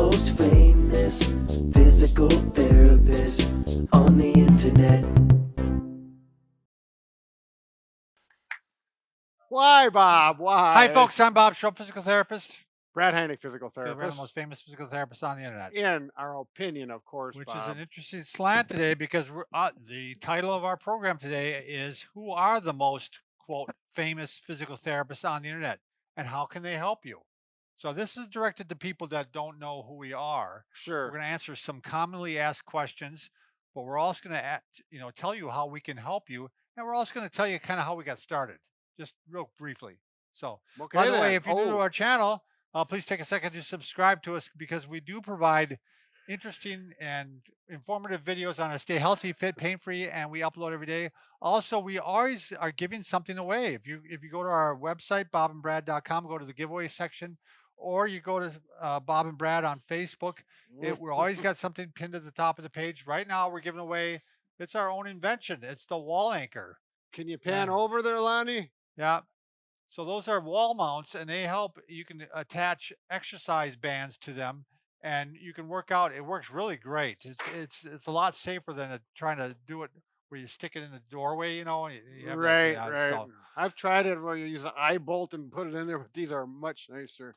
most famous physical therapist on the internet. Why, Bob? Why? Hi, folks. I'm Bob Schrupp, physical therapist. Brad Heineck, physical We're the therapist. most famous physical therapists on the internet. In our opinion, of course, Which Bob. is an interesting slant today because the title of our program today is Who Are the Most, quote, famous physical therapists on the internet and how can they help you? So this is directed to people that don't know who we are. Sure. We're going to answer some commonly asked questions, but we're also going to tell you how we can help you, and we're also going to tell you kind of how we got started, just real briefly. So, Okay, by the way, then. if you're new to our channel, please take a second to subscribe to us because we do provide interesting and informative videos on how to stay healthy, fit, pain-free, and we upload every day. Also, we always are giving something away. If you go to our website, bobandbrad.com, go to the giveaway section, or you go to Bob and Brad on Facebook. We're always got something pinned at the top of the page. Right now, we're giving away, it's our own invention. It's the wall anchor. Can you pan over there, Lonnie? Yeah. So those are wall mounts, and they help. You can attach exercise bands to them, and you can work out. It works really great. It's a lot safer than trying to do it where you stick it in the doorway. You know, Right. So, I've tried it where you use an eye bolt and put it in there, but these are much nicer.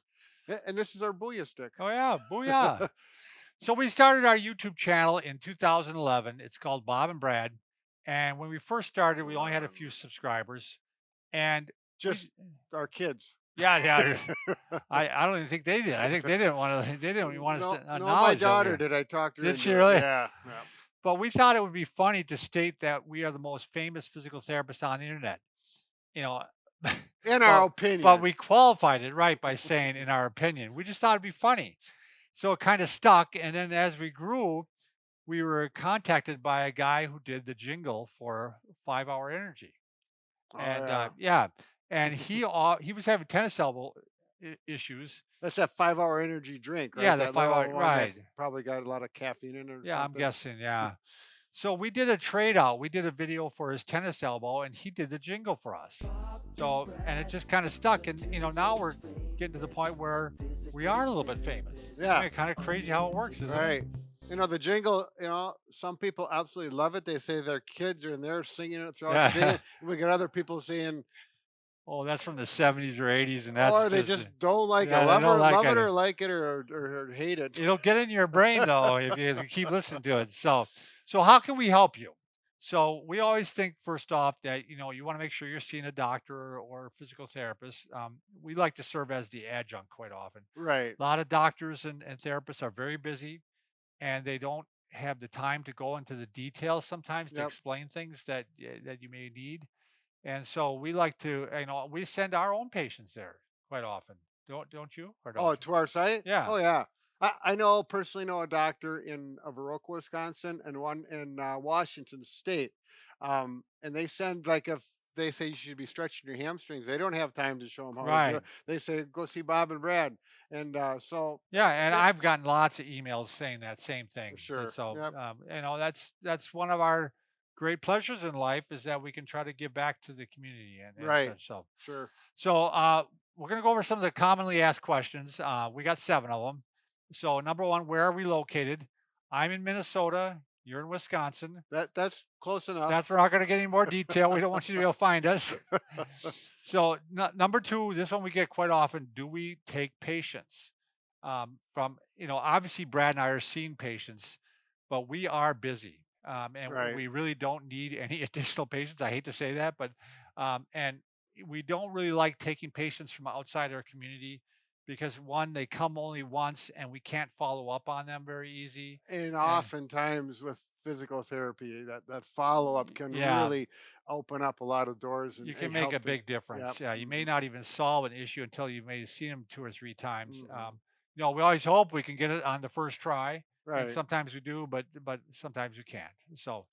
And this is our booyah stick. Oh yeah, booyah! So we started our YouTube channel in 2011. It's called Bob and Brad, and when we first started, we only had a few subscribers, and just our kids. Yeah. I don't even think they did. I think they didn't want to. They didn't even want us to acknowledge. No, my daughter did. I talked to her. Did she really? Yeah. But we thought it would be funny to state that we are the most famous physical therapists on the internet. You know, in our opinion. But we qualified it right by saying in our opinion. We just thought it'd be funny, so it kind of stuck. And then as we grew, we were contacted by a guy who did the jingle for 5 Hour Energy, and and he was having tennis elbow issues. That's that 5 Hour Energy drink, right? Yeah, that 5 hour, right? Probably got a lot of caffeine in it. Yeah, I'm guessing. Yeah. So we did a trade out. We did a video for his tennis elbow, and he did the jingle for us. So, and it just kind of stuck. And now we're getting to the point where we are a little bit famous. Yeah, I mean, kind of crazy how it works, isn't it? The jingle, some people absolutely love it. They say their kids are in there singing it throughout the day. We get other people saying, "Oh, that's from the 70s or 80s," and that's or they just don't like it. Love it or like it or hate it. It'll get in your brain though if you keep listening to it. So how can we help you? So we always think first off that you want to make sure you're seeing a doctor or a physical therapist. We like to serve as the adjunct quite often. Right. A lot of doctors and therapists are very busy, and they don't have the time to go into the details sometimes to explain things that you may need. And so we like to, we send our own patients there quite often. Don't you? Or don't you? To our site? Yeah. Oh, yeah. I personally know a doctor in Viroqua, Wisconsin, and one in Washington State. And they send, like, if they say you should be stretching your hamstrings, they don't have time to show them how to do it. They say, go see Bob and Brad. And so. Yeah, and I've gotten lots of emails saying that same thing. Sure. So, that's one of our great pleasures in life is that we can try to give back to the community and such. So, sure. So we're going to go over some of the commonly asked questions. We got 7 of them. So number 1, where are we located? I'm in Minnesota. You're in Wisconsin. That's close enough. We're not going to get any more detail. We don't want you to be able to find us. So number 2, this one we get quite often. Do we take patients? From, obviously Brad and I are seeing patients, but we are busy. And we really don't need any additional patients. I hate to say that, but and we don't really like taking patients from outside our community because one, they come only once and we can't follow up on them very easy. And oftentimes with physical therapy, that follow-up can really open up a lot of doors. And you can make a big difference. Yeah, you may not even solve an issue until you may have seen them 2 or 3 times. We always hope we can get it on the first try. Right. And sometimes we do, but sometimes we can't. So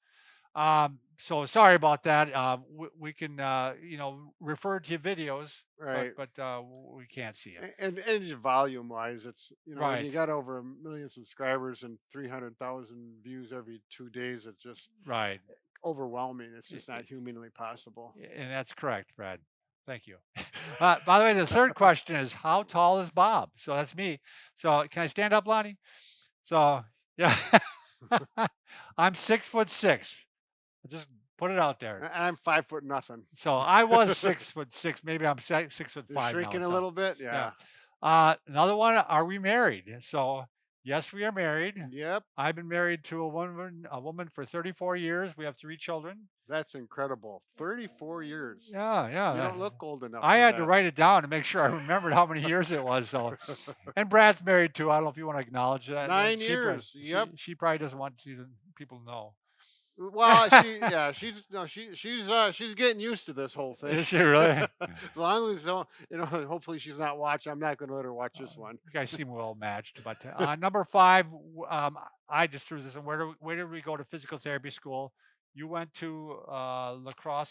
So sorry about that. We can, refer to videos, right? But we can't see it. And volume-wise, it's when you got over 1 million subscribers and 300,000 views every 2 days, it's just overwhelming. It's just not humanly possible. And that's correct, Brad. Thank you. By the way, the third question is, how tall is Bob? So that's me. So can I stand up, Lonnie? So yeah, I'm 6'6". Just put it out there. And I'm 5 foot nothing. So I was 6'6". Maybe I'm 6'5" You're now. shrinking a so, little bit. Yeah. Another one. Are we married? So yes, we are married. Yep. I've been married to a woman for 34 years. We have 3 children. That's incredible. 34 years. Yeah, yeah. You don't look old enough. I for had to that. write it down to make sure I remembered how many years it was. So, and Brad's married too. I don't know if you want to acknowledge that. 9 She years. Yep. She probably doesn't want people to know. Well, she's getting used to this whole thing. Is she really? As long as hopefully she's not watching. I'm not going to let her watch this one. You guys seem well matched. But number 5, I just threw this in. Where did we go to physical therapy school? You went to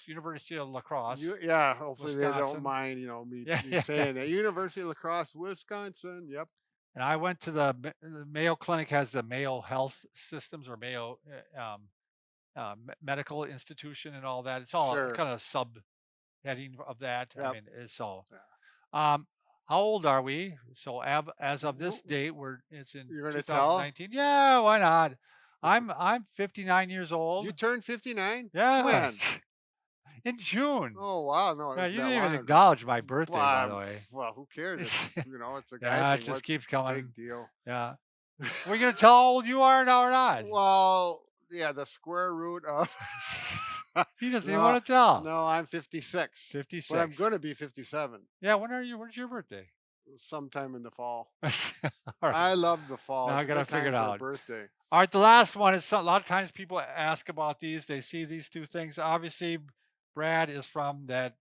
University of La Crosse. Hopefully they Wisconsin. don't mind, me saying that. University of La Crosse, Wisconsin. Yep. And I went to the Mayo Clinic. Has the Mayo Health Systems or Mayo Medical Institution and all that. It's all Sure. kind of subheading of that. I Yep. mean, it's all. Yeah. How old are we? So as of this date, it's in You're gonna tell? 2019. Yeah, why not? I'm 59 years old. You turned 59? Yeah. When? In June. Oh wow, no. Yeah, it was you that didn't even long ago. agownage my birthday, by the Well, way. Well, who cares? It's a guy Yeah, it thing. just What's keeps the coming. big deal? Yeah. We're gonna tell how old you are now or not? Well, yeah, the square root of. He doesn't even want to tell. No, I'm 56. 56. But I'm going to be 57 Yeah, when's your birthday? sometime in the fall. All right. I love the fall. Now I It's a gotta good time figure it for a out. birthday. All right, the last one is a lot of times people ask about these. They see these 2 things. Obviously, Brad is from that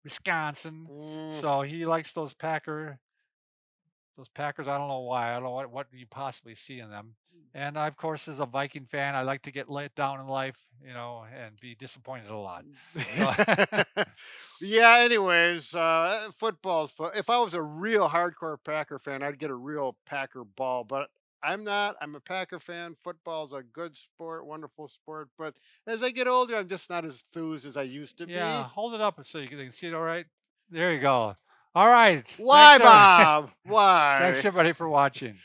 Wisconsin, so he likes those Packers. I don't know why. I don't know what you possibly see in them. And I, of course, as a Viking fan, I like to get let down in life, and be disappointed a lot. Yeah. Anyways, football's fun. If I was a real hardcore Packer fan, I'd get a real Packer ball. But I'm not. I'm a Packer fan. Football's a good sport, wonderful sport. But as I get older, I'm just not as enthused as I used to Yeah, be. hold it up so you can see it all right. There you go. All right. Why, Thanks, everybody. Bob? Why? Thanks, everybody, for watching.